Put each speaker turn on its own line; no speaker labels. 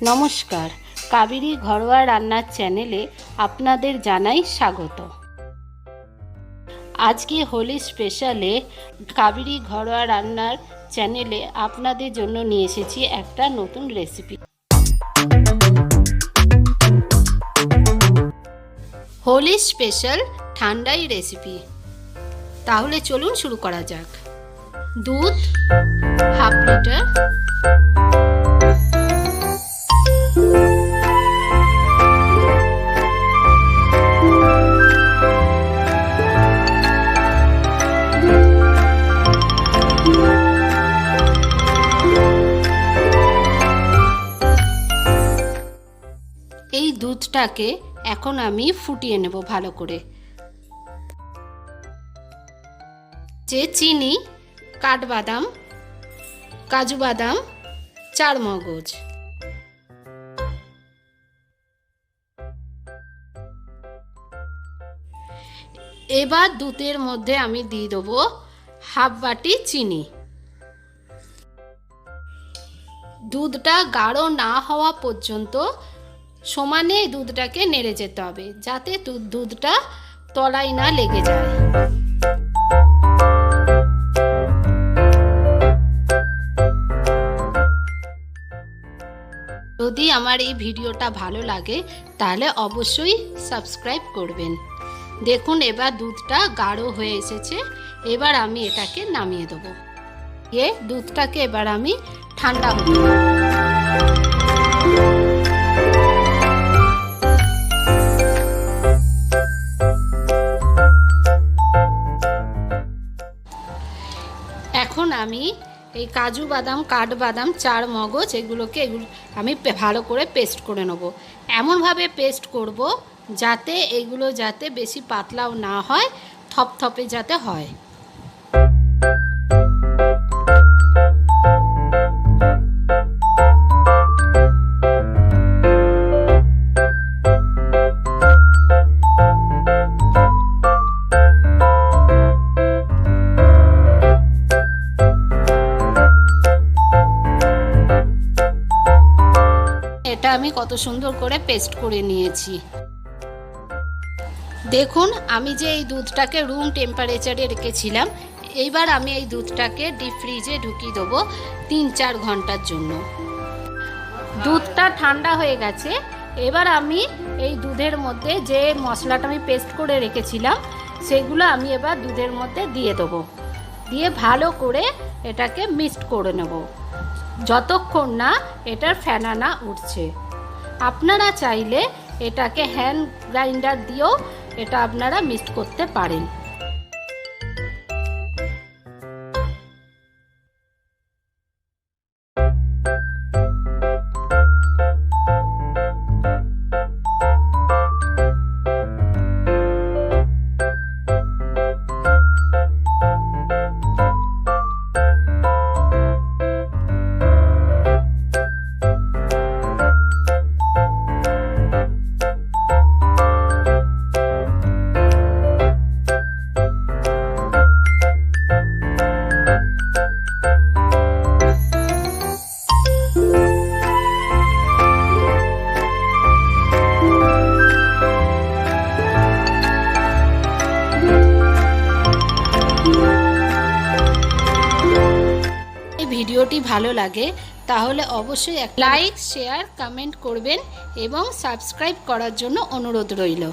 নমস্কার, কাবেরী ঘরোয়া রান্নার চ্যানেলে আপনাদের জানাই স্বাগত। আজকে হোলি স্পেশালে কাবেরী ঘরোয়া রান্নার চ্যানেলে আপনাদের জন্য নিয়ে এসেছি একটা নতুন recipe. Holi special thandai recipe. তাহলে চলুন শুরু করা যাক। দুধ হাফ লিটার, এই দুধটাকে এখন আমি ফুটিয়ে নেব ভালো করে। যে চিনি, কাঠবাদাম, কাজু বাদাম, চারমগজ, এবার দুধের মধ্যে আমি দিয়ে দেবো হাফ বাটি চিনি। দুধটা গাঢ় না হওয়া পর্যন্ত সমানে দুধটাকে নেড়ে যেতে হবে, যাতে দুধটা তলায় না লেগে যায়। যদি আমার এই ভিডিওটা ভালো লাগে তাহলে অবশ্যই সাবস্ক্রাইব করবেন। দেখুন এবার দুধটা গাঢ় হয়ে এসেছে। এবার আমি এটাকে নামিয়ে দেবো। দুধটাকে এবার আমি ঠান্ডা হতে দেব। এখন আমি এই কাজু বাদাম, কাঠবাদাম, চারমগজ এগুলোকে আমি ভালো করে পেস্ট করে নেব। এমনভাবে পেস্ট করব যাতে এগুলো যাতে বেশি পাতলাও না হয়, থপথপে যাতে হয়। এটা আমি কত সুন্দর করে পেস্ট করে নিয়েছি। দেখুন আমি যে এই দুধটাকে রুম টেম্পারেচারে রেখেছিলাম, এইবার আমি এই দুধটাকে ডিপ ফ্রিজে ঢুকিয়ে দেবো 3-4 ঘন্টার জন্য। দুধটা ঠান্ডা হয়ে গেছে। এবার আমি এই দুধের মধ্যে যে মশলাটা আমি পেস্ট করে রেখেছিলাম সেগুলো আমি এবার দুধের মধ্যে দিয়ে দেবো। দিয়ে ভালো করে এটাকে মিক্সড করে নেব যতক্ষণ না এটার ফেনা না উঠছে। আপনারা চাইলে এটাকে হ্যান্ড গ্রাইন্ডার দিয়েও এটা আপনারা মিক্সড করতে পারেন। ভিডিওটি ভালো লাগে তাহলে অবশ্যই লাইক, শেয়ার, কমেন্ট করবেন এবং সাবস্ক্রাইব করার জন্য অনুরোধ রইল।